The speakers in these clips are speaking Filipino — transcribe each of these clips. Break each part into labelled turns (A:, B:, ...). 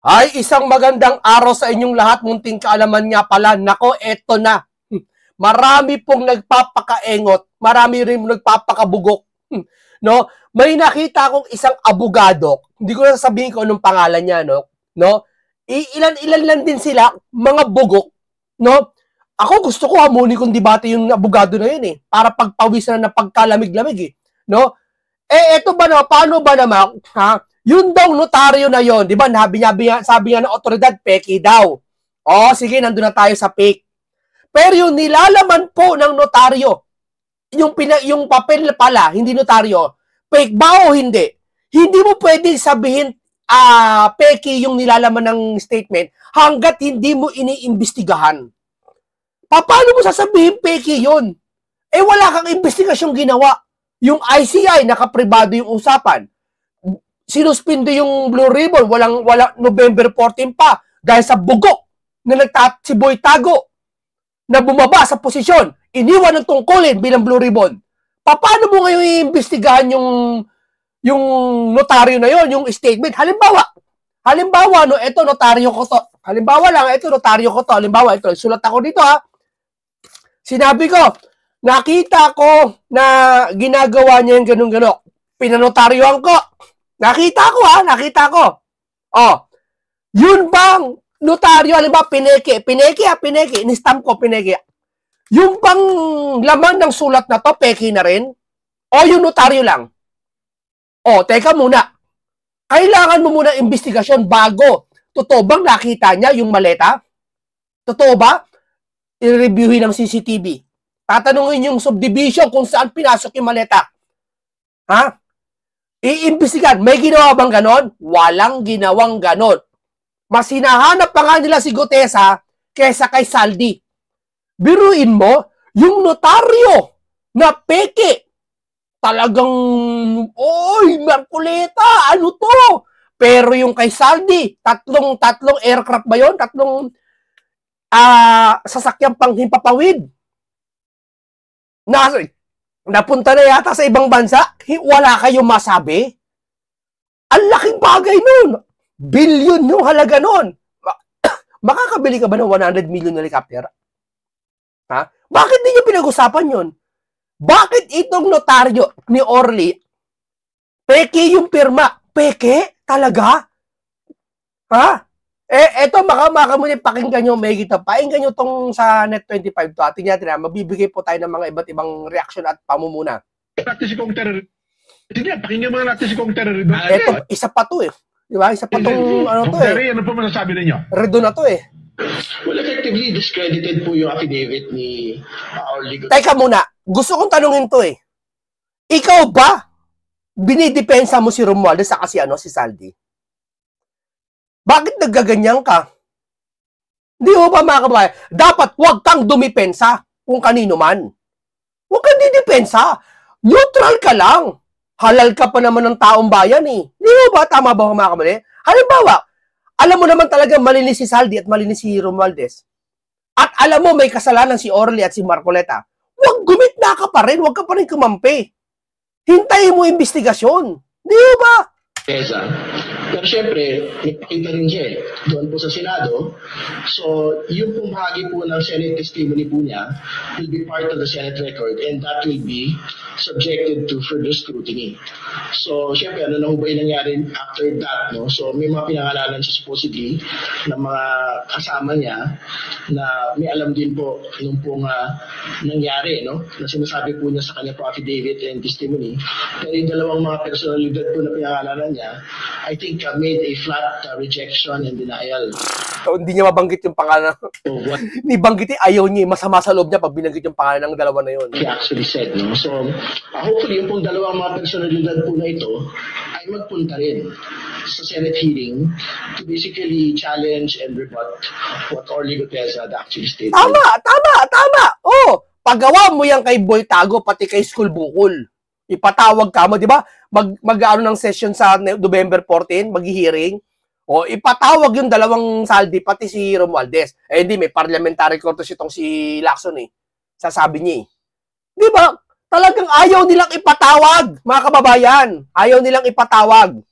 A: Ay, isang magandang araw sa inyong lahat. Munting kaalaman nga pala. Nako, eto na. Marami pong nagpapakaengot. Marami rin nagpapakabugok. No? May nakita akong isang abogado. Hindi ko na sasabihin kung anong pangalan niya, no? Ilan-ilan lang din sila, mga bugok, no? Ako gusto ko hamunin kong debate yung abogado na yun, para pagpawisan na pagkalamig-lamig, no? Eto ba na, paano ba naman, ha? Yun daw notaryo na yon, di ba? Sabi nga ng otoridad, peki daw. Sige, nandun na tayo sa fake. Pero yung nilalaman po ng notaryo, yung papel pala, hindi notaryo, fake ba o hindi? Hindi mo pwedeng sabihin peki yung nilalaman ng statement hanggat hindi mo iniimbestigahan. Paano mo sasabihin peki yun? Wala kang investigasyong ginawa. Yung ICI, nakapribado yung usapan. Sinuspindi yung Blue Ribbon, wala November 14 pa dahil sa bugok na si Boy Tago na bumaba sa posisyon, iniwan ng tungkulin bilang Blue Ribbon. Paano mo ngayon iimbestigahan yung notaryo na yon, yung statement? Halimbawa, no, ito notaryo ko to. Halimbawa, ito, sulat ako dito Sinabi ko, nakita ko na ginagawa niya yung ganun-gano. Pinanotaryoan ko. Nakita ko. Yun bang notaryo, halimbawa, pineke, in-stamp ko, pineke. Yung bang laman ng sulat na to, peki na rin? O yung notaryo lang? Teka muna. Kailangan mo muna investigasyon bago. Totoo bang nakita niya yung maleta? Totoo ba? I-reviewin ng CCTV. Tatanungin yung subdivision kung saan pinasok yung maleta. Iimbestigan. May ginawa bang ganon? Walang ginawang ganon. Mas hinahanap pa nga nila si Gutesa kesa kay Saldi. Biruin mo, yung notaryo na peke, talagang, Marcoleta, ano to? Pero yung kay Saldi, tatlong aircraft ba yun? Tatlong sasakyang panghimpapawid. Napunta na yata sa ibang bansa, wala kayong masabi? Ang laking bagay nun. Billion yung halaga nun. Makakabili ka ba ng 100 million helicopter? Bakit di nyo pinag-usapan yun? Bakit itong notaryo ni Orly, peke yung pirma? Peke? Talaga? Eto, makamunin, pakinggan nyo, may kita. Pakinggan nyo tong sa Net25 to. Tingnan natin mabibigay po tayo ng mga iba't ibang reaksyon at pamumuna.
B: Practice kong terror. Sige, pakinggan mo na natin si kong terror.
A: Eto, isa pa to Di ba? Isa pa tong ano to
B: Ano po masasabi ninyo?
A: Redo na to
C: Well, effectively, discredited po yung affidavit ni Orly.
A: Teka muna, gusto kong tanungin to Ikaw ba binidepensa mo si Romualdez sa si Saldi? Bakit naggaganyan ka? Di mo ba mga kababayan? Dapat huwag kang dumipensa kung kanino man. Huwag kang didepensa. Neutral ka lang. Halal ka pa naman ng taong bayan Di mo ba? Tama ba mga kababayan? Halimbawa, alam mo naman talaga malinis si Saldi at malinis si Romualdez. At alam mo may kasalanan si Orly at si Marcoleta. Huwag gumitna ka pa rin. Huwag ka pa rin kumampi. Hintayin mo investigasyon. Di mo ba?
C: Pero syempre, ipakita rin siya doon po sa Senado. So, yung pumahagi po ng Senate testimony po niya will be part of the Senate record and that will be subjected to further scrutiny. So, syempre, ano na ba yung nangyari after that, no? So, may mga pinangalanan siya supposedly ng mga kasama niya na may alam din po nung pong nangyari, no? Na sinasabi po niya sa kanya po affidavit and testimony. Pero yung dalawang mga personalidad po na pinangalanan niya, I think made a flat rejection and denial.
A: So, hindi niya mabanggit yung pangalan. Ni banggitin, ayaw niya. Masama sa loob niya pag binanggit yung pangalan ng dalawa na yun.
C: He actually said, no? So, hopefully, yung pong dalawang mga personalidad po na ito ay magpunta rin sa Senate hearing to basically challenge and rebut what Orly Gutesa had actually stated.
A: Tama! Pagawa mo yan kay Boy Tago, pati kay School Bukol. Ipatawag ka mo, di ba? Mag-ano ng session sa November 14, mag-hearing. Ipatawag yung dalawang Saldi, pati si Romualdez. Hindi, may parliamentary courtesy itong si Lacson Sasabi niya Di ba? Talagang ayaw nilang ipatawag, mga kababayan. Ayaw nilang ipatawag.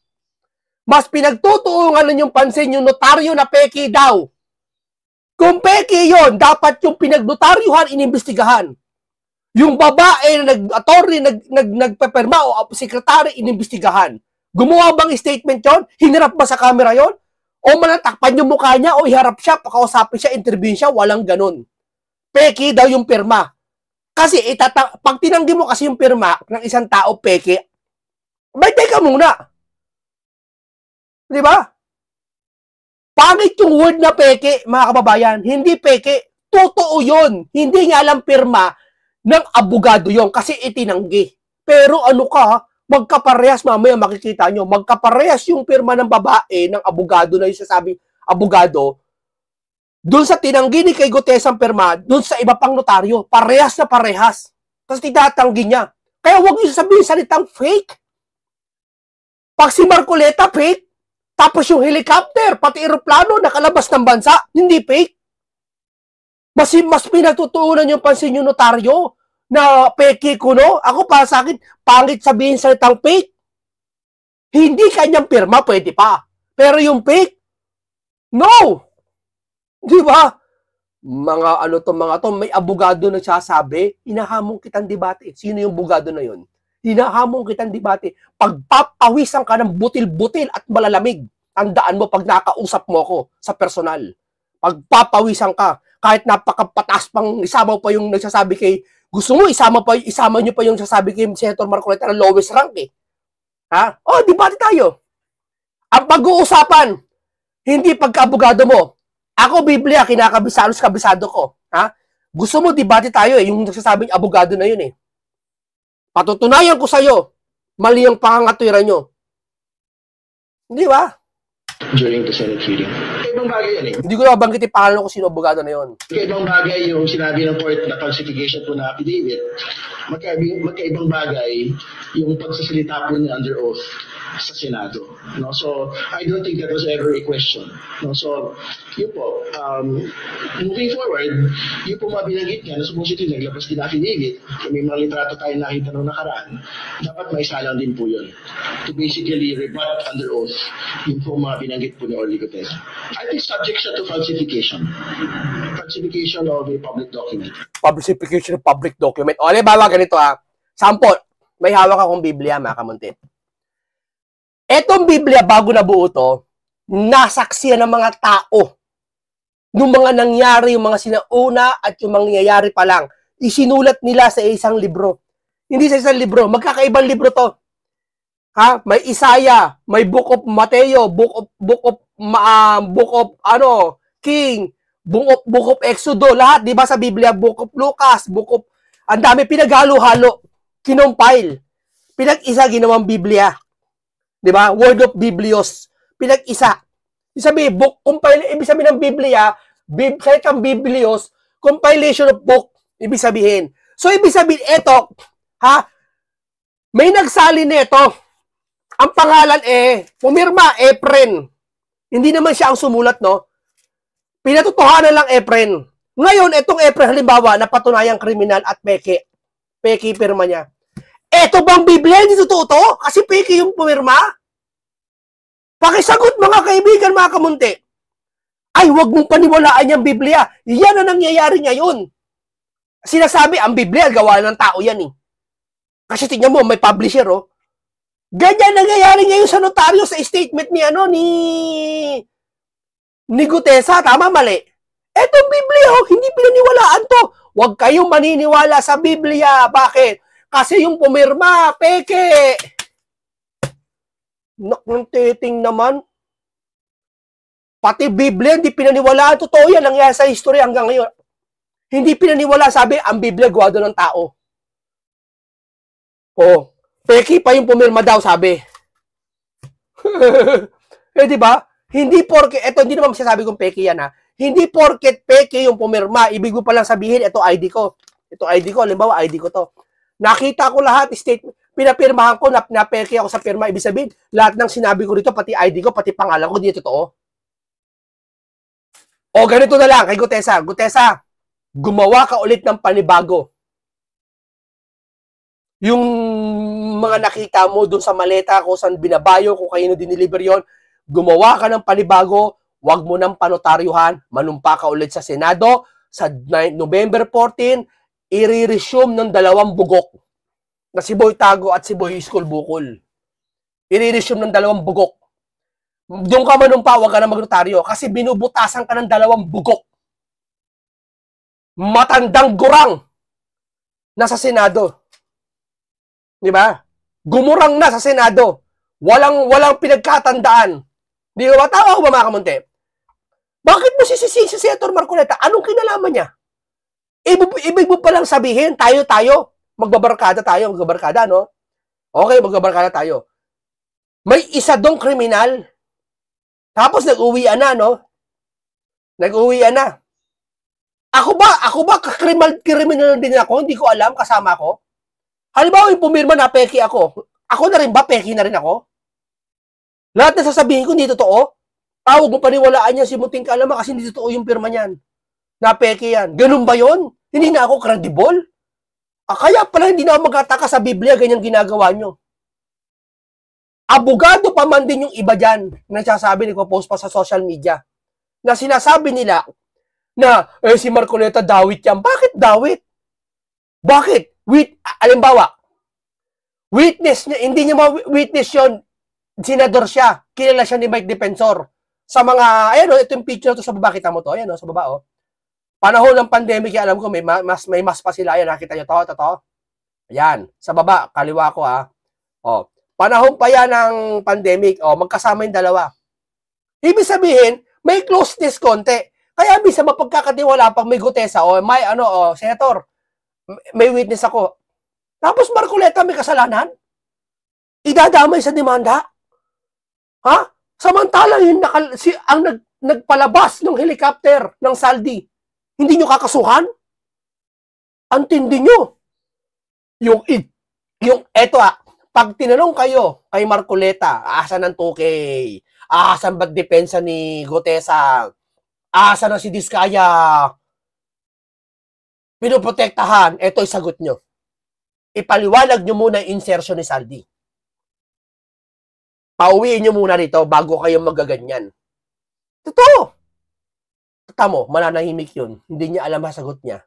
A: Mas pinagtutuungan ninyong pansin yung notaryo na peke daw. Kung peke yon, dapat yung pinagnotaryuhan inimbestigahan. Yung babae na nag-attorney, nagpeperma o sekretary inimbestigahan. Gumawa bang statement yon? Hinarap ba sa camera yon? O manatakpan yung mukha niya o iharap siya, pakausapin siya, interview siya, walang ganun. Peke daw yung pirma. Kasi pag tinanggi mo kasi yung pirma ng isang tao peke, may teka muna. Di ba? Pangit yung word na peke, mga kababayan. Hindi peke. Totoo yun. Hindi nga lang pirma ng abogado yon kasi itinanggi. Pero ano ka, magkaparehas, mamaya makikita nyo, magkaparehas yung pirma ng babae, ng abogado na yung sasabing abogado, doon sa tinanggi ni kay Gutesang pirma, doon sa iba pang notaryo, parehas na parehas. Tapos tinatanggi niya. Kaya huwag niyo sabihin salitang fake. Pag si Marcoleta, fake. Tapos yung helicopter, pati aeroplano, nakalabas ng bansa, hindi fake. Mas pinatutuunan yung pansin yung notaryo na peke ko, no? Ako para sa akin, pangit sabihin salitang fake. Hindi kanyang pirma, pwede pa. Pero yung fake, no! Di ba? Mga to, may abogado na sasabi, hinahamon kitang debate. Sino yung abogado na yun? Hinahamon kitang debate. Pagpapawisan ka ng butil-butil at malalamig, tandaan mo pag nakausap mo ako sa personal. Pagpapawisan ka, kahit napakapataas pang isama pa yung nagsasabi kay, gusto mo isama nyo pa yung sasabi kay Senator Marcoleta na lowest rank eh. Ha? Oh, debate tayo. Ang pag-uusapan, hindi pagka-abogado mo. Ako, Biblia, kabisado ko. Ha? Gusto mo, debate tayo eh, yung nagsasabing abogado na yun eh. Patutunayan ko sa'yo, mali ang pangangatwiran nyo. Hindi ba?
C: During the Senate hearing. Ibang bagay yan eh.
A: Hindi ko nabanggit yung pangalan ko sino abogado na yun.
C: Ibang bagay yung sinabi ng court na falsification po na affidavit. Magkaibang bagay yung pagsasalita po niya under oath sa Senado. No? So, I don't think that was ever a question. No? So, yun po, moving forward, yun po mabinanggit niya na supposedly naglabas din affidavit, may mga litrato tayo nakita noong nakaraan, dapat may salang din po yun to basically rebut under oath yun po mga binanggit po ni Orly Gutesa. I think subject siya to falsification. Falsification of a public document.
A: Falsification of public document. O, halimbawa ganito ha. Sample, may hawak akong Biblia, mga kamuntit. Etong Biblia, bago nabuo to, nasaksiyan ng mga tao. Yung mga nangyari, yung mga sinauna at yung mangyayari pa lang. Isinulat nila sa isang libro. Hindi sa isang libro, magkakaibang libro to. Ha? May Isaiah, may Book of Mateo, Book of King, Book of Exodus, lahat, di ba sa Biblia, Book of Lucas, ang dami pinaghalo-halo, kinompile. Pinag-isa ginawang Biblia. Di ba? Word of Biblios. Pinag-isa. Ibig sabihin, ibig sabihin ng Biblia, salitang Biblios, compilation of book. Ibig sabihin. So, ibig sabihin, eto, ha? May nagsali nito. Ang pangalan pumirma, Efren. Hindi naman siya ang sumulat, no? Pinatutuhanan lang Efren. Ngayon, etong Efren, halimbawa, napatunayang kriminal at peke. Peke pirma niya. Eto bang Biblia? Hindi totoo to? Kasi peke yung pumirma? Pakisagot mga kaibigan, mga kamunti. Ay, wag mong paniwalaan yung Biblia. Yan ang nangyayari ngayon. Sinasabi, ang Biblia, gawa ng tao yan eh. Kasi tingnan mo, may publisher oh. Ganyan nangyayari ngayon sa notaryo sa statement ni Gutesa. Tama, mali. Etong Biblia oh, hindi pinaniwalaan to. Wag kayong maniniwala sa Biblia. Bakit? Kasi yung pumirma, peke. Ng titing naman. Pati Biblia, hindi pinaniwalaan. Totoo yan, nangyari sa history hanggang ngayon. Hindi pinaniwala, sabi, ang Biblia gawa ng tao. Oh, peke pa yung pumirma daw, sabi. Di ba? Hindi porke, eto, hindi naman masasabi kong peke yan ha. Hindi porket peke yung pumirma, ibig mo palang sabihin, ito ID ko. Ito ID ko, halimbawa ID ko to. Nakita ko lahat, statement, pinapirmahan ko, napeke ako sa pirma, ibig sabihin, lahat ng sinabi ko rito, pati ID ko, pati pangalan ko, di totoo. O, ganito na lang, kay Gutesa. Gutesa, gumawa ka ulit ng panibago. Yung mga nakita mo doon sa maleta kung saan binabayo, kung kayo diniliver yon, gumawa ka ng panibago, wag mo nang panotaryuhan, manumpa ka ulit sa Senado, sa November 14, i-resume ng 2 bugok na si Boy Tago at si Boy Iskol Bukol. I-resume ng 2 bugok. Doon ka manumpa, wag ka na magnotaryo kasi binubutasan ka ng 2 bugok. Matandang gurang nasa Senado. Di ba? Gumurang na sa Senado. Walang pinagkatandaan. Di ba? Tama ko ba, mga kamunti? Bakit mo sisisihin si Senator Marcoleta? Anong kinalaman niya? Ibig mo palang sabihin, tayo, magbabarkada tayo, no? Okay, magbabarkada tayo. May isa dong kriminal. Tapos nag-uwian na, no? Nag-uwian na. Ako ba, kriminal din ako? Hindi ko alam, kasama ko. Halimbawa, yung pumirma na peki ako. Ako na rin ba? Peki na rin ako? Lahat na sasabihin ko, hindi totoo. Huwag mo paniwalaan yan si Munting Kaalama kasi hindi totoo yung pirma niyan. Na peki yan. Ganun ba yun? Hindi na ako credible? Kaya pala hindi na ako magkataka sa Biblia, ganyan ginagawa nyo. Abogado pa man din yung iba dyan na nagsasabi, nagpo-post pa sa social media, na sinasabi nila na si Marcoleta dawit yan. Bakit dawit? Bakit? Alimbawa, witness niya, hindi niya ma-witness yun, senador siya, kilala siya ni Mike Defensor. Sa mga, ayan o, ito yung picture to sa baba, kita mo to, ayan o, sa baba o. Panahon ng pandemic, alam ko, may mas pa sila, ayan, nakita nyo to. Ayan, sa baba, kaliwa ko o. Panahon pa yan ng pandemic, magkasama yung dalawa. Ibig sabihin, may closeness konti. Kaya bisa mapagkakatiwala pag may gutesa o may senator, may witness ako. Tapos Marcoleta may kasalanan? Idadamay sa demanda? Ha? Samantala yung nagpalabas ng helicopter ng Saldi, hindi nyo kakasuhan? Ang tindi nyo. Yung eto pag tinanong kayo kay Marcoleta, asan ang 2K? Asan ba't depensa ni Gutesa? Asan na si Diskaya? Pinoprotektahan, ito isagot nyo. Ipaliwanag nyo muna yung insertion ni Saldi. Pauwiin nyo muna rito bago kayo magaganyan. Totoo. Tama mo, mananahimik yun. Hindi niya alam ang sagot niya.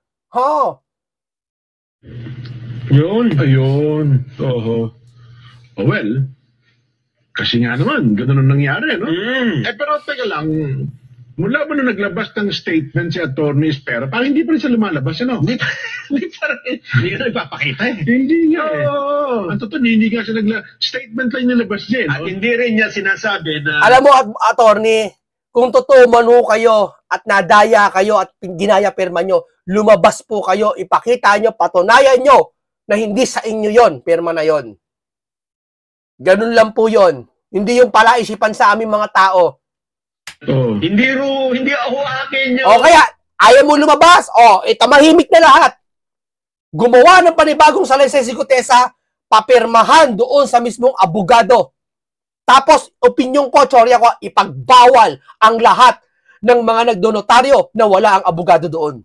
B: Ayun. Oho. Well, kasi nga naman, ganun ang nangyari, no? Pero teka lang, mula ba nung naglabas ng statement si Atty. Espera, parang hindi pa rin siya lumalabas, ano? Hindi pa nagpapakita eh. Hindi nga Ang totoo, hindi nga siya statement lang nilabas niya, no?
D: At hindi rin niya sinasabi na...
A: Alam mo, attorney, kung totoo man ho kayo at nadaya kayo at ginaya pirma nyo, lumabas po kayo, ipakita nyo, patunayan nyo na hindi sa inyo yon, pirma na yon. Ganun lang po yon. Hindi yung palaisipan sa aming mga tao.
D: Hindi ako akin yun.
A: O kaya, ayaw mo lumabas. Tamahimik na lahat. Gumawa ng panibagong salaysay si Gutesa, papirmahan doon sa mismong abogado. Tapos, opinyon ko, tsorya ko, ipagbawal ang lahat ng mga nagdonotaryo na wala ang abogado doon.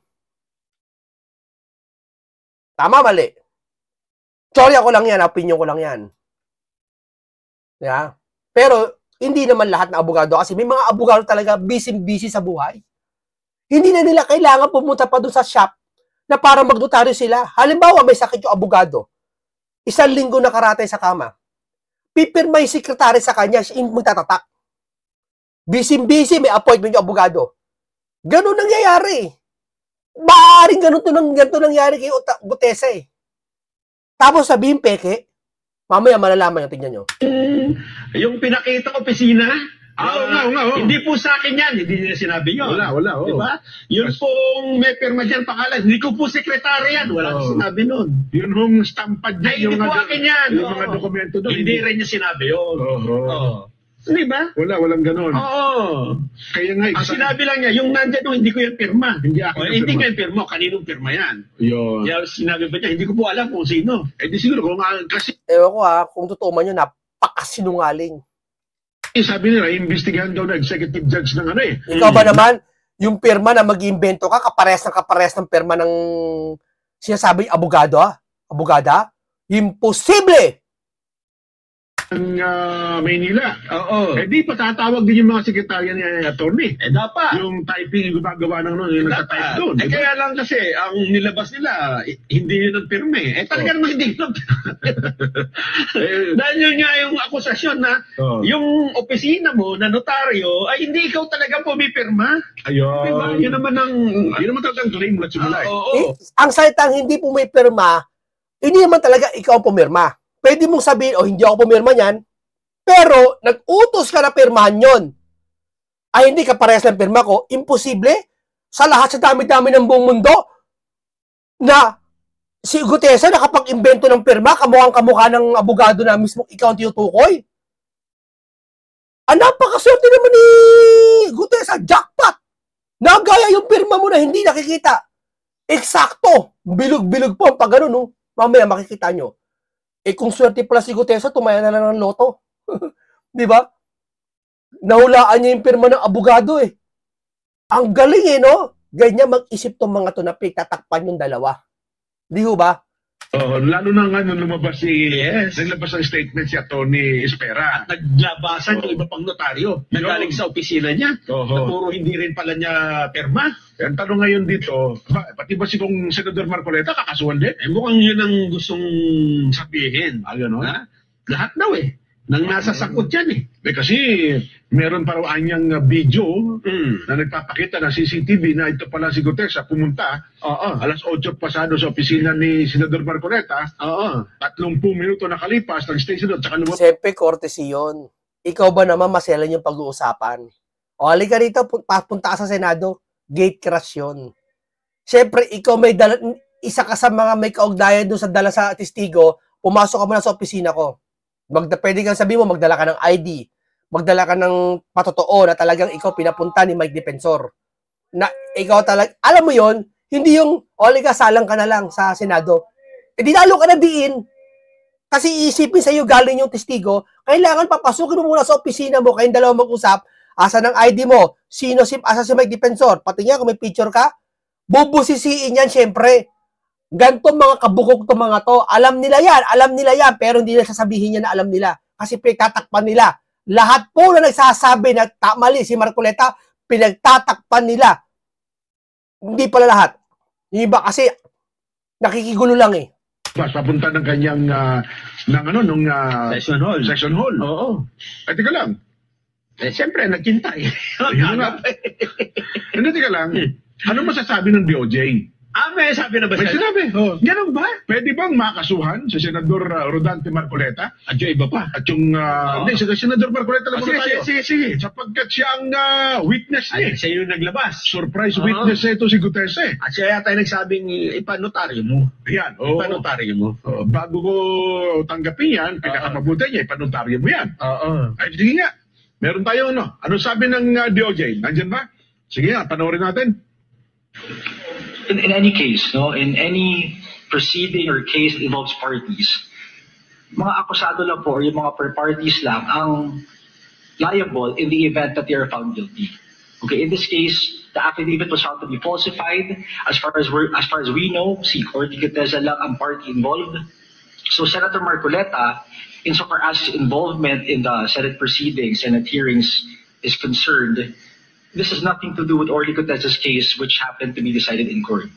A: Tama, mali. Tsorya ko lang yan, opinyon ko lang yan. Yeah. Pero, hindi naman lahat ng abogado kasi may mga abogado talaga busy sa buhay. Hindi na nila kailangan pumunta pa doon sa shop na para magnotaryo sila. Halimbawa, may sakit yung abogado. 1 linggo nakaratay sa kama. Pipirma yung sekretary sa kanya, siya magtatatak. Busy, may appointment yung abogado. Ganun nangyayari. Maaaring ganito nangyari kay Gutesa eh. Tapos sabihin peke, mamaya malalaman yung tingnan nyo.
D: Yung pinakita ko, opisina,
B: Hindi
D: po sa akin yan. Hindi niya sinabi yun.
B: Wala.
D: Diba? Yun pong may pirma dyan pangalan. Hindi ko po sekretary yan. Wala sinabi nun.
B: Yun hong stampad niya.
D: Hindi po akin yan.
B: Yung mga dokumento doon.
D: Hindi rin niya sinabi yun. Diba?
B: Walang ganon. Kaya nga,
D: ang sinabi lang niya, yung nandyan doon, hindi ko yung pirma.
B: Hindi ako
D: hindi ko yung pirma. Kaninong pirma yan?
B: Yun.
D: Kaya sinabi ba niya, hindi ko po alam kung sino.
B: Di siguro kung kasi...
A: Ewan ko kung totoo man yun, napakasinungaling.
B: Sabi nila, imbestigahan daw na executive judge ng ano eh.
A: Ikaw ba naman, yung pirma na mag-iimbento ka, kapares ng pirma ng sinasabing abogado, abogada? Imposible!
B: ng Maynila.
D: Oo.
B: Eh di patatawag din yung mga sekretarya ni attorney.
D: Dapat.
B: Yung typing yung gumagawa ng yung nagtatype doon.
D: Eh, kaya lang kasi, ang nilabas nila, hindi yun ang pirme. Talaga naman hindi yun. Dahil yun nga yung akusasyon na yung opisina mo na notaryo ay hindi ikaw talaga pumipirma.
B: Ayun.
D: Diba? Yun naman
B: talagang claim mula simula.
A: Ang salitang hindi pumipirma, hindi naman talaga ikaw ang pumirma. Pwede mong sabihin, hindi ako pumirma niyan, pero nag-utos ka na pirmahan yun. Ay, hindi ka parehas ng pirma ko. Imposible. Sa lahat sa dami-dami ng buong mundo, na si Gutesa nakapag-imbento ng pirma, kamukhang-kamukha ng abogado na mismo ikaw ang tinutukoy. Napakaswerte naman ni Gutesa. Jackpot! Nagaya yung pirma mo na hindi nakikita. Eksakto. Bilog-bilog po ang pag gano'n, no? Mamaya makikita nyo. Kung swerte pala si Gutesa, tumaya na lang ng loto. Di ba? Nahulaan niya yung pirma ng abogado eh. Ang galing no? Ganyan mag-isip tong mga to na pitatakpan yung dalawa. Di ba?
B: Lalo na nga nung lumabas naglabas ng statement si Atty. Espera.
D: At naglabasan yung iba pang notaryo. Nagaling sa opisina niya. Na puro hindi rin pala niya pirma.
B: Ang tanong ngayon dito, pati ba si kong Senador Marcoleta kakasuhan din?
D: Mukhang yun ang gustong sabihin.
B: Gano'n?
D: Lahat daw nang nasa sakot yan
B: Kasi meron pa raw anyang video na nagpapakita na CCTV na ito pala si Gutesa pumunta alas 8 pasado sa opisina ni Senador Marcoleta. 30 minuto nakalipas ng station at saka lumabas.
A: Siyempre, courtesy yun. Ikaw ba naman maselan yung pag-uusapan? O, halika rito, punta ka sa Senado. Gate crash yun. Siyempre, ikaw isa ka sa mga may kaugnayan doon sa dala sa testigo, pumasok ka muna sa opisina ko. Pwede kang sabihin mo, magdala ka ng ID, magdala ka ng patotoo na talagang ikaw pinapunta ni Mike Defensor. Na ikaw talaga, alam mo yon, hindi yung, halika, salang ka na lang sa Senado. Di lalo ka na diin. Kasi iisipin sa iyo galing yung testigo, kailangan papasukin mo muna sa opisina mo, kayong dalawa mag-usap, asa ng ID mo, asa si Mike Defensor, pati nga kung may picture ka, bubusisiin yan syempre. Ganto mga kabukog to mga to, alam nila yan, pero hindi nila sasabihin niya na alam nila. Kasi pinagtatakpan nila. Lahat po na nagsasabi na mali si Marcoleta, pinagtatakpan nila. Hindi pala lahat. Yung iba kasi, nakikigulo lang
B: Papunta ng kanyang, section hall.
D: Oo.
B: Ay, teka lang.
D: Siyempre, nagkintay.
B: Hindi, teka lang. Ano masasabi ng DOJ?
D: May sabi na ba
B: May
D: siya?
B: sinabi.
D: Ganun ba?
B: Pwede bang makasuhan si Senador Rodante Marcoleta?
D: At yung iba pa.
B: At yung, hindi, si Senador Marcoleta lang muna tayo.
D: Sige.
B: Sapagkat siya ang witness niya.
D: Siya yung naglabas.
B: Surprise witness ito si Gutesa.
D: At siya yata nagsabing ipanotaryo mo.
B: Yan.
D: Ipanotaryo mo.
B: Bago ko tanggapin yan, pinakamabuti niya, ipanotaryo mo yan. Ay, sige nga. Meron tayo, ano sabi ng DOJ? Nandyan ba? Sige nga, panoorin natin.
E: In any case, in any proceeding or case that involves parties, mga akusado lang po or yung mga parties lang ang liable in the event that they are found guilty. Okay, in this case, the affidavit was found to be falsified. As far as we know, si Corte Gutesa lang ang party involved. So Senator Marcoleta, insofar as his involvement in the Senate proceedings, Senate hearings is concerned, this has nothing to do with Orly Gutesa's case, which happened to be decided in court.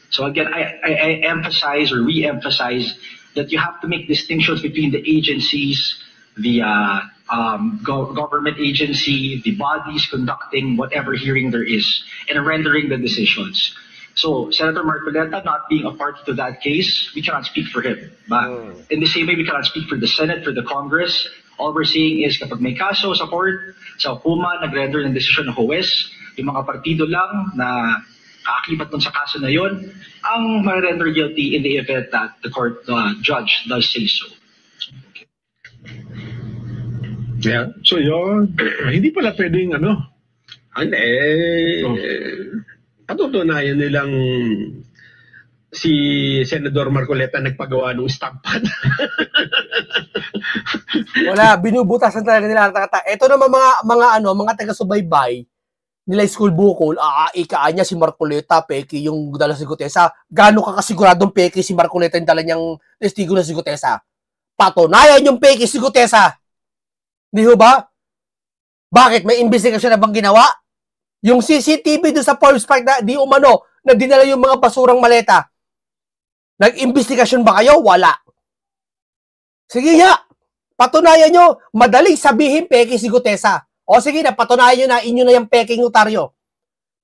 E: So again, I emphasize or re-emphasize that you have to make distinctions between the agencies, the government agency, the bodies conducting whatever hearing there is, and rendering the decisions. So Senator Marcoleta, not being a party to that case, we cannot speak for him. But in the same way, we cannot speak for the Senate, for the Congress. All we're saying is kapag may kaso sa court, sa hukuma, nag-render ng desisyon ng huwes, yung mga partido lang na kaakibat dun sa kaso na yon, ang ma-render guilty in the event that the court judge does say so.
B: Yeah. So yun, hindi pala pwedeng
D: patutunayan nilang si Senador Marcoleta nagpagawa ng stamp pad.
A: Wala, binubutasan talaga nila. Ito naman mga taga-subaybay nila school bukol, aakaan niya si Marcoleta, peke yung dala si Gutesa. Gano'n ka kasiguradong peke si Marcoleta yung dala niyang testigo na si Gutesa? Patunayan yung peke si Gutesa. Di ho ba? Bakit? May investigasyon na bang ginawa? Yung CCTV doon sa Forbes Park na di umano, na dinala yung mga basurang maleta. Nag-investigasyon ba kayo? Wala. Sige nga, patunayan nyo. Madaling sabihin peke si Gutesa. O sige na, patunayan nyo na inyo na yung peking notaryo.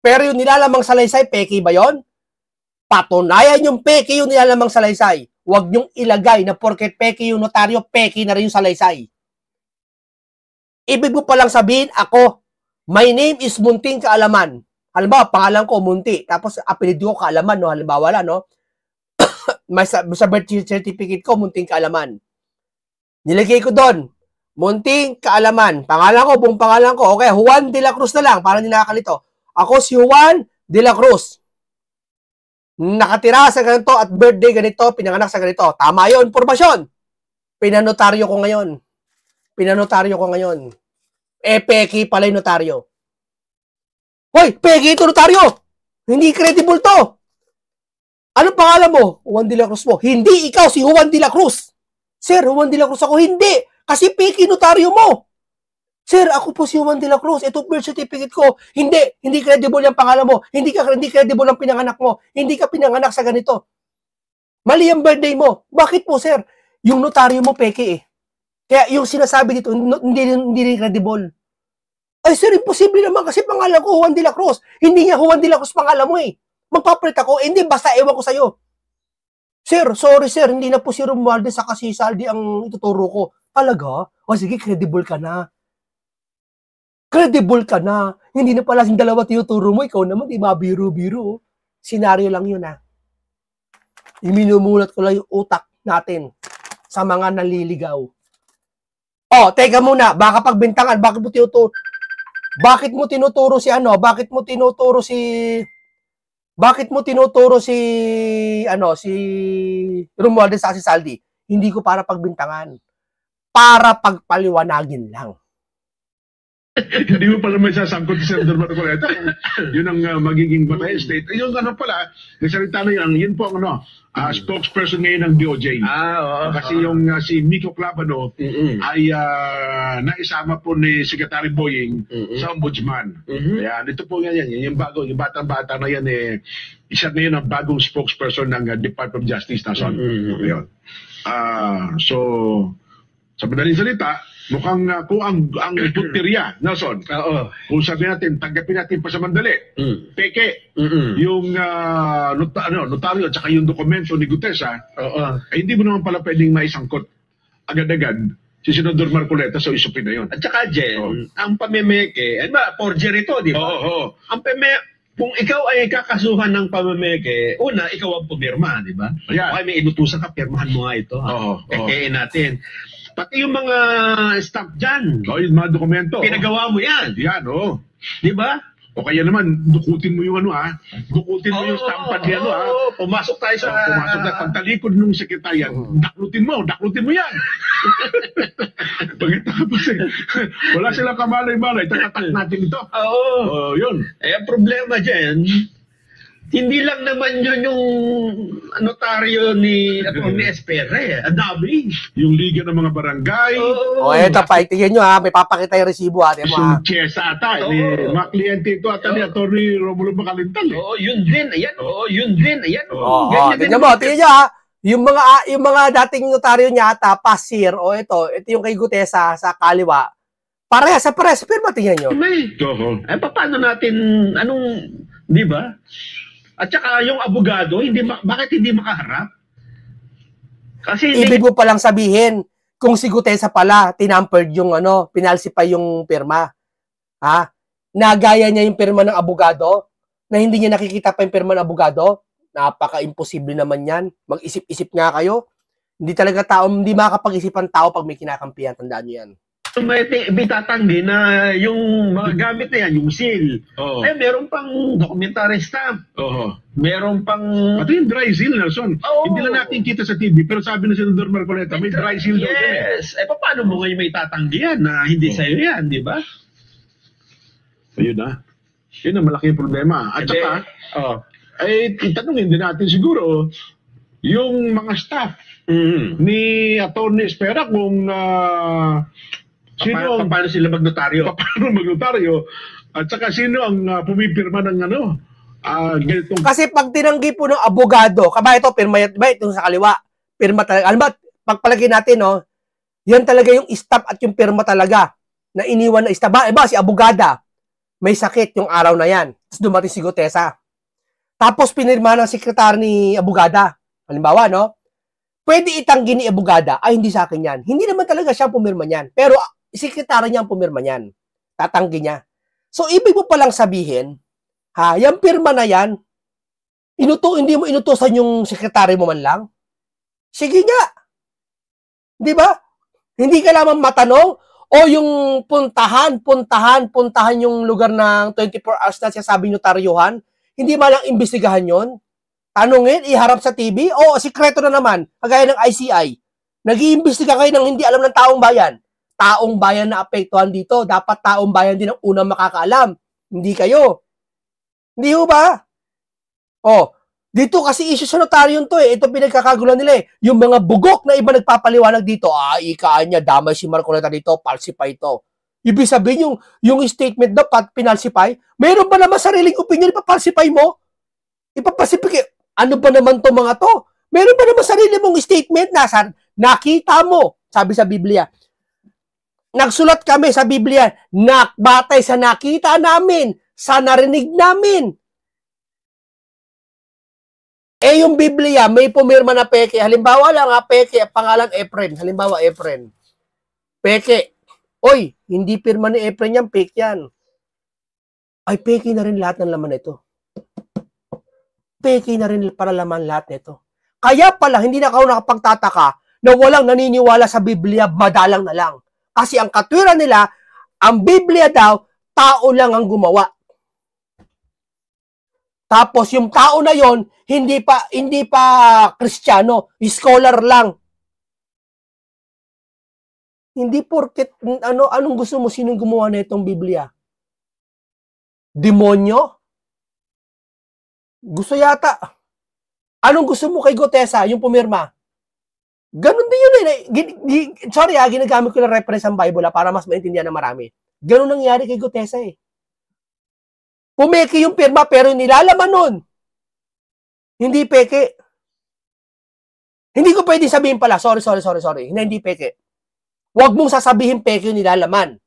A: Pero yung nilalamang salaysay, peke ba yon? Patunayan yung peke yung nilalamang salaysay. Huwag nyong ilagay na porket peke yung notaryo, peke na rin yung salaysay. Ibig mo palang sabihin, ako, my name is Munting Kaalaman. Halimbawa, pangalan ko, Munti. Tapos, apelido ko Kaalaman, no? Halimbawa wala, no? Sa birth certificate ko, Munting Kaalaman. Nilagay ko doon, Munting Kaalaman. Pangalan ko, buong pangalan ko. Okay, Juan de la Cruz na lang, para hindi nakakalito. Ako si Juan de la Cruz. Nakatira sa ganito at birthday ganito, pinanganak sa ganito. Tama yun, impormasyon. Pinanotaryo ko ngayon. Peki pala yung notaryo. Hoy, peki ito notaryo! Hindi credible to! Anong pangalan mo? Juan de la Cruz mo. Hindi ikaw si Juan de la Cruz. Sir, Juan de la Cruz ako. Hindi! Kasi peki notaryo mo. Sir, ako po si Juan de la Cruz. Ito birth certificate ko. Hindi credible yung pangalan mo. Hindi credible ang pinanganak mo. Hindi ka pinanganak sa ganito. Mali ang birthday mo. Bakit po, sir? Yung notaryo mo peki eh. Kaya yung sinasabi dito, hindi rin credible. Ay sir, imposible naman kasi pangalan ko Juan de la Cruz. Hindi nga Juan de la Cruz pangalan mo eh. Magpapalit ako, hindi basta ewan ko sa'yo. Sir, sorry sir, hindi na po si Romualdez saka si Saldi ang ituturo ko. Talaga? O sige, credible ka na. Credible ka na. Hindi na pala yung dalawa tinuturo mo, ikaw naman, di mabiro-biro. Senaryo lang yun ha. Iminumulat ko lang yung utak natin sa mga naliligaw. Oh, teka muna, baka pagbintangan, bakit mo tinuturo si Romualdez sa si Saldi? Hindi ko para pagbintangan. Para pagpaliwanagin lang.
B: Hindi mo pala may sasangkot si Senator Marcoleta kung yun ang magiging batay state. Yung ano pala, nagsalita na yun po ang spokesperson ngayon ng DOJ. Kasi yung si Miko Clabano ay naisama po ni Secretary Boying sa ombudsman. Kaya ito po yan, yung batang-bata na yan isa na yun ang bagong spokesperson ng Department of Justice na son. So, sa madaling salita, mukhang kung ang punteriya, Nelson, kung sabi natin, tanggapin natin pa sa mandali, peke, yung notaryo at saka yung dokumento ni Gutesa, ay hindi mo naman pala pwedeng maisangkot agad-agad si Senador Marcoleta sa isupin na yun.
D: At saka, Jen, ang pamemeke, forgery ito, di ba? Ang kung ikaw ay kakasuhan ng pamemeke, una, ikaw ang pumirma, di ba? Okay, may inutusan ka, pirmahan mo nga ito. Pekein natin. Pati yung mga stamp dyan.
B: Yung mga dokumento.
D: Pinagawa mo yan.
B: Yan,
D: Di ba?
B: O kaya naman, dukutin mo yung dukutin mo yung stampan niya,
D: pumasok tayo sa...
B: Pumasok na, pagtalikod ng sekretaryan, daklutin mo yan. Pagkatapos wala silang kamalay-malay, tatatak natin ito. Yun.
D: Ang problema dyan, hindi lang naman yun yung notaryo ni Atty. Espere. Ang dami.
B: Yung liga ng mga barangay.
A: Eto pa, tingnan nyo may papakita yung resibo
B: Yung Chesa ata. Mga kliyente ito ata ni Atty. Romulo Macalintal.
D: Yun din. Ayan.
A: Tingnan nyo yung mga dating notaryo niya ata, pasir, ito yung kay Gutesa sa kaliwa. Parehas sa press, pero tingnan nyo.
D: Paano natin, di ba? At saka yung abogado, bakit hindi makaharap? Kasi
A: ibig mo palang sabihin, kung si Gutesa pala, tinampered yung pinalsipay yung pirma. Nagaya niya yung pirma ng abogado, na hindi niya nakikita pa yung pirma ng abogado, napaka-imposible naman yan. Mag-isip-isip nga kayo. Hindi makakapag-isip ang tao pag may kinakampihan. Tandaan niyo yan.
D: May bitatanggi na yung mga gamit na yan, yung seal. Meron pang documentary stamp. Meron pang...
B: Pati yung dry seal, Nelson. Hindi lang natin kita sa TV, pero sabi ng Senador Marcoleta, may dry seal daw yan.
D: Yes. Paano mo ngayon may tatanggi yan na hindi sa'yo yan, di ba?
B: Ayun yun ang malaking problema. At saka, itanungin din natin siguro, yung mga staff ni Atty. Espera kung
D: Paano sila magnotaryo?
B: Paano magnotaryo? At saka sino ang pumipirma ng ganitong...
A: Kasi pag tinanggi po ng abogado, ito, pirma yan, ba, ito sa kaliwa, pirma talaga. Alam ba, pagpalagay natin, no, yan talaga yung stamp at yung pirma talaga na iniwan na stamp. Si abogada, may sakit yung araw na yan. Tapos dumating si Gutesa. Tapos pinirma ng sekretary ni abogada. Halimbawa, no, pwede itanggi ni abogada, hindi sa akin yan. Hindi naman talaga siya pumirma niyan. Pero sekretary niya ang pumirma niyan. Tatanggi niya. So, ibig mo palang sabihin, yung pirma na yan, hindi mo inutusan yung sekretary mo man lang? Sige nga. Di ba? Hindi ka lamang matanong o yung puntahan yung lugar ng 24 hours na sinasabi notaryuhan, hindi man lang imbestigahan yon. Tanungin, iharap sa TV, o sikreto na naman, kagaya ng ICI. Nag-iimbestiga kayo ng hindi alam ng taong bayan. Taong bayan na apektuhan dito, dapat taong bayan din ang unang makakaalam. Hindi kayo. Hindi ho ba? Dito kasi issue sa notaryon to eh. Ito pinagkakagulan nila eh. Yung mga bugok na iba nagpapaliwanag dito, ikaan niya, damay si Marcoleta dito, falsify to. Ibig sabihin yung statement daw, pinalsify, mayroon ba naman sariling opinion, ipapalsify mo? Ipapalsify, ano ba naman to mga to? Meron ba naman sarili mong statement na nakita mo, sabi sa Biblia. Nagsulat kami sa Biblia, batay sa nakita namin, sa narinig namin. Yung Biblia, may pumirma na peke. Halimbawa lang peke, pangalan Efren. Halimbawa, Efren. Peke. Oy, hindi pirma ni Efren yan, peke yan. Ay, peke na rin lahat ng laman nito. Peke na rin para laman lahat nito. Kaya pala, hindi na ako nakapagtataka na walang naniniwala sa Biblia, madalang na lang. Kasi ang katwiran nila, ang Biblia daw, tao lang ang gumawa. Tapos yung tao na yon hindi pa Kristiyano, scholar lang. Hindi porket anong gusto mo, sinong gumawa na itong Biblia? Demonyo? Gusto yata. Anong gusto mo kay Gutesa, yung pumirma? Ganun din yun eh. Sorry ginagamit ko na reference ang Bible para mas maintindihan ng marami. Ganun nangyari kay Gutesa eh. Pumeke yung pirma pero nilalaman nun. Hindi peke. Hindi ko pwede sabihin pala, sorry. Hindi peke. Huwag mong sasabihin peke yung nilalaman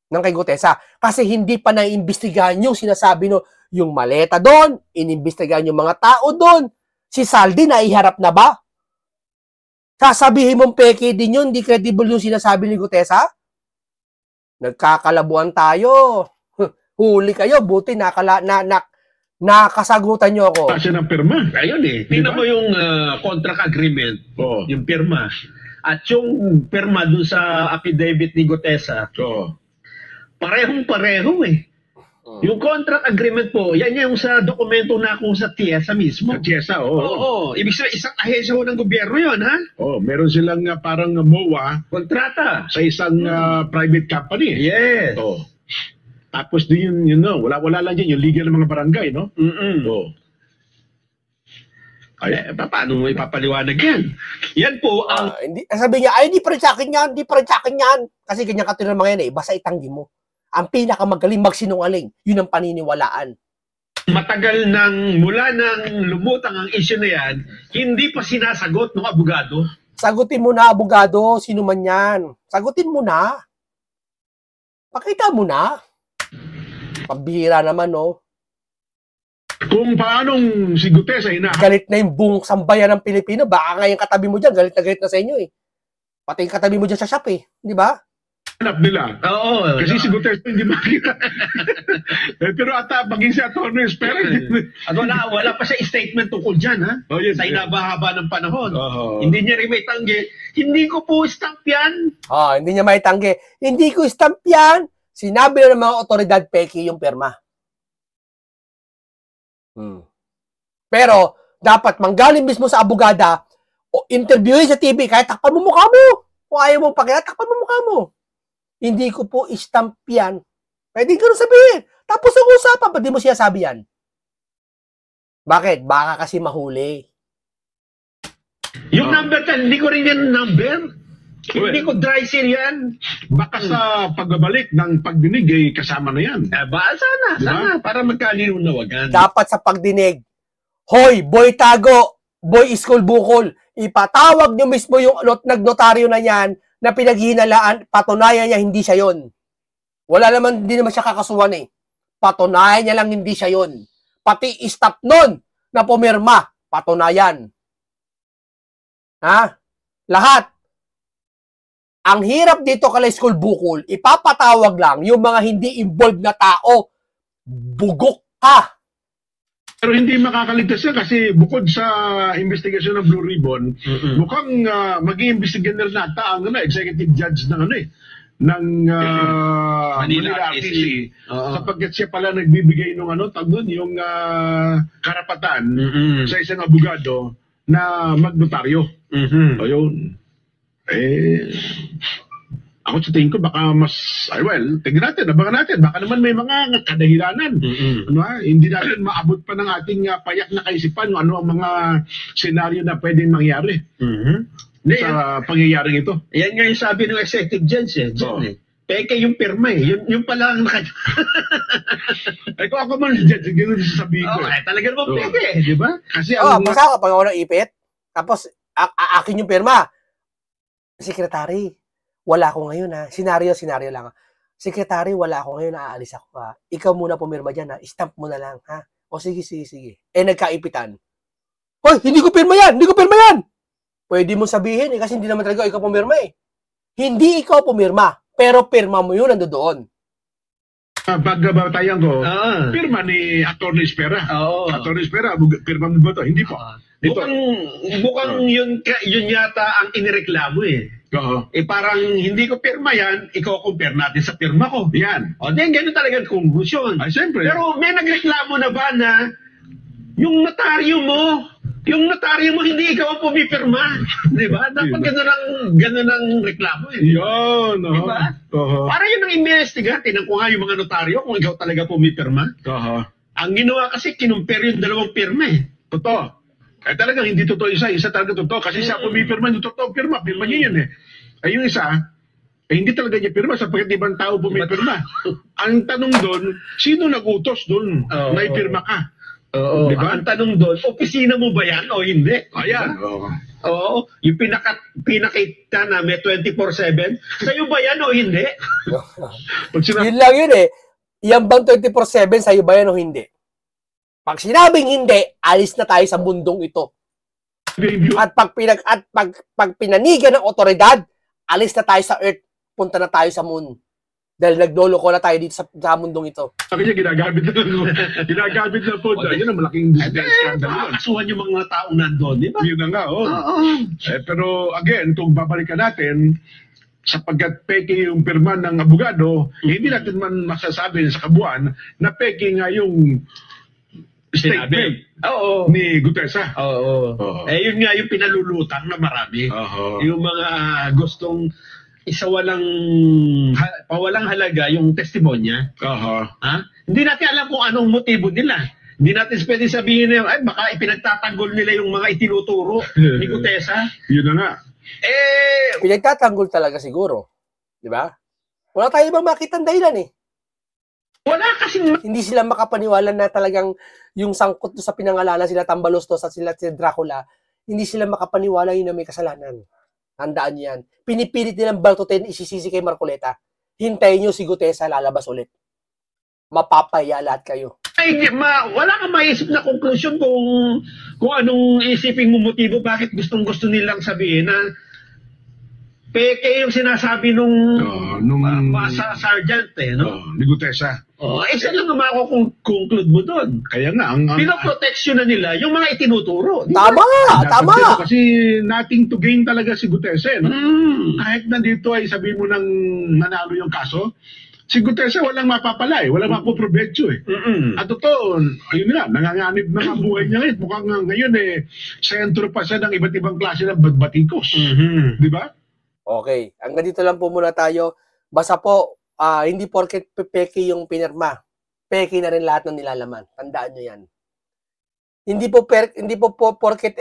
A: ng kay Gutesa. Kasi hindi pa naiimbestigahan yung sinasabi no, yung maleta doon, inimbestigahan yung mga tao doon. Si Saldi naiharap na ba? Sasabihin mong peke din yun, hindi credible yung sinasabi ni Gutesa? Nagkakalabuan tayo. Huli kayo, buti nakasagutan nyo ako.
B: Kasi ng pirma.
D: Ayun eh. Tingnan mo yung contract agreement, yung pirma. At yung pirma dun sa affidavit ni Gutesa, parehong-pareho eh. Yung contract agreement po, yan yung sa dokumento na kung sa TIESA mismo.
B: Sa TIESA,
D: Ibig sabihin, isang ahensya ng gobyerno yun, ha?
B: Meron silang parang MOA.
D: Kontrata.
B: Sa isang private company.
D: Yes.
B: Tapos din wala lang dyan, yung legal ng mga barangay, no?
D: Paano mo ipapaliwanag yan? Yan po ang...
A: sabi niya, hindi pa rin sa akin yan. Kasi ganyan katulad ng mga yan eh, basta itanggi mo. Ang pinakamagaling magsinungaling, yun ang paniniwalaan.
D: Matagal mula nang lumutang ang issue na yan, hindi pa sinasagot ng abogado.
A: Sagutin mo na, abogado, sino man yan. Sagutin mo na. Pakita mo na. Pambihira naman, no?
B: Kung paanong si Gutesa
A: galit na yung buong sambayan ng Pilipino, baka nga yung katabi mo dyan, galit na sa inyo eh. Pati yung katabi mo dyan sa shop eh, di ba?
B: Hanap nila. Kasi si Gutesa hindi makita. Pero maging si Atty. Espera.
D: At wala pa siya statement tungkol dyan, ha?
B: Yes,
D: sa inabahaba ng panahon. Hindi niya rin may tanggi. Hindi ko po stamp yan.
A: Hindi niya may tanggi. Hindi ko stamp yan. Sinabi na ng mga otoridad peke yung pirma. Pero, dapat manggaling mismo sa abogada o interviewin sa TV kahit takpan mo mukha mo. Kung ayaw mo pakita, takpan mo mukha mo. Hindi ko po stamp yan. Pwede ko sabihin. Tapos ang usapan, ba't di mo siya sabi yan? Bakit? Baka kasi mahuli.
D: Yung number 10, hindi ko rin yan number. Hindi ko dry seal yan.
B: Baka sa pagbabalik ng pagdinig ay kasama na yan.
D: Sana,
B: Diba?
D: sana, para magkalinawagan.
A: Dapat sa pagdinig, hoy, boy tago, boy iskol bukol, ipatawag nyo mismo yung nagnotaryo na yan na pinaghihinalaan, patunayan niya hindi siya yon. Wala naman, hindi naman siya kakasuhan eh. Patunayan niya lang hindi siya yon. Pati staff nun na pumirma, patunayan. Ha? Lahat. Ang hirap dito kala school bukol, ipapatawag lang yung mga hindi involved na tao. Bugok ka.
B: Pero hindi makakaligtas yan kasi bukod sa investigasyon ng Blue Ribbon, mukhang mag-i-investigate na nata ang executive judge ng ng Manila RTC. Sapagkat siya pala nagbibigay ng yung karapatan sa isang abogado na magnotaryo. Ayun. Ako sa tingin ko baka mas, tingnan natin, abangan natin, baka naman may mga kadahilanan. Hindi natin maabot pa ng ating payak na kaisipan ano ang mga senaryo na pwedeng mangyari sa pangyayaring ito.
D: Yan nga yung sabi ng executive judge Peke yung pirma yung pala ang
B: Kung ako man judge, gano'n sasabihin ko.
D: Talaga naman peke, di ba?
B: Kasi
A: basta kapag ako ng ipit, tapos akin yung pirma. Sekretary, wala ako ngayon ha. Senaryo lang. Sekretary, wala ako ngayon, aalis ako ha. Ikaw muna pumirma dyan ha. Stamp mo na lang ha. O sige. Nagkaipitan. Hoy, hindi ko pirma yan! Pwede mo sabihin kasi hindi naman talaga ikaw pumirma eh. Hindi ikaw pumirma, pero pirma mo yun nandoon.
B: Pagbabatayan ko, pirma ni Atty. Espera. Atty. Espera, pirma mo ba ito? Hindi po.
D: Bukang yun yata ang inireklamo parang hindi ko pirma yan, i-compare natin sa pirma ko.
B: Yan.
D: Ganun talaga ang conclusion.
B: Siyempre.
D: Pero may nagreklamo na ba na yung notaryo mo hindi ikaw ang pumipirma. Di ba? Dapat ganun ang reklamo
B: Yun.
D: Di ba? Para yun ang investiga. Tinan ko nga yung mga notaryo kung ikaw talaga pumipirma. Ang ginawa kasi, kinumpare yung dalawang pirma
B: Totoo. Talagang hindi totoo isa talaga totoo. Kasi siya pumipirma, yung totoo pirma niya yun yung isa, hindi talaga niya pirma sapagkat ibang tao pumipirma. Ang tanong doon, sino nag-utos doon na ipirma ka?
D: Diba? Ang tanong doon, opisina mo ba yan o hindi?
B: Ayan.
D: Yung pinakita na may 24/7, sa'yo ba yan o hindi?
A: Yun lang yun Yan bang 24/7 sa'yo ba yan o hindi? Pag sinabing hindi, alis na tayo sa mundong ito. At pag pinanigan ng otoridad, alis na tayo sa Earth, punta na tayo sa Moon. Dahil nagloloko na tayo dito sa mundong ito.
B: Sabi niya, ginagamit na po. Yun ang malaking scandal yun.
D: Kasuhan yung mga taong nandun, di ba?
B: Yun na nga, pero again, kung babalikan natin, sapagkat peke yung pirma ng abogado, hindi natin man masasabi sa kabuuan na peke nga yung statement ni Gutesa.
D: Yun nga yung pinalulutang na marami. Yung mga gustong pawalang halaga yung testimonya. Hindi natin alam kung anong motibo nila. Hindi natin pwede sabihin na baka ipinagtatanggol nila yung mga itinuturo ni Gutesa.
B: Yun na nga.
A: Pinagtatanggol talaga siguro. Di ba? Wala tayo ibang makitang dahilan
D: Wala kasing...
A: Hindi sila makapaniwala na talagang yung sangkot sa pinangalanan sila Tambalostos at sila si Dracula, hindi sila makapaniwala yun na may kasalanan. Handaan yan. Pinipilit nilang baltutin, isisisi kay Marcoleta. Hintayin nyo si Gutesa lalabas ulit. Mapapaya lahat kayo.
D: Wala kang maisip na conclusion kung anong isipin mo motibo, bakit gustong-gusto nilang sabihin na peke yung sinasabi nung sergeant
B: ni Gutesa.
D: Isa lang ang mako-conclude mo doon.
B: Kaya nga,
D: pinoproteksyon na nila yung mga itinuturo.
A: Tama!
B: Kasi nothing to gain talaga si Gutesa. Kahit nandito ay sabi mo nang nanalo yung kaso, si Gutesa walang mapapala walang mapoprovecho At totoo, ayun na, nanganganib na ang buhay niya ngayon. Mukhang ngayon sentro pa siya ng iba't ibang klase ng batikos. Di ba?
A: Okay, hanggang dito lang po muna tayo. Basta po, hindi porket peke yung pinirma, peke na rin lahat ng nilalaman. Tandaan nyo yan. Hindi po porket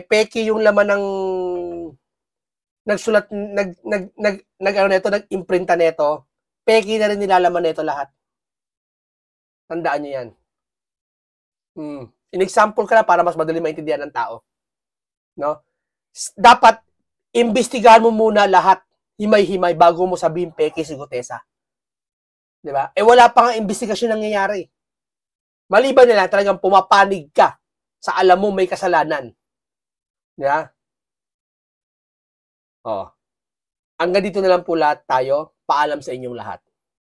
A: peke yung laman nagsulat, nag-imprinta neto, peki na rin nilalaman neto lahat. Tandaan nyo yan. In-example ka na para mas madali maintindihan ng tao. No? Dapat, imbestigahan mo muna lahat, himay-himay, bago mo sabihin peki si Gutesa. Diba? Wala pa nga investigasyon nangyayari. Maliban nila, talagang pumapanig ka sa alam mo may kasalanan. Diba? Hanggang dito na lang po lahat tayo. Paalam sa inyong lahat.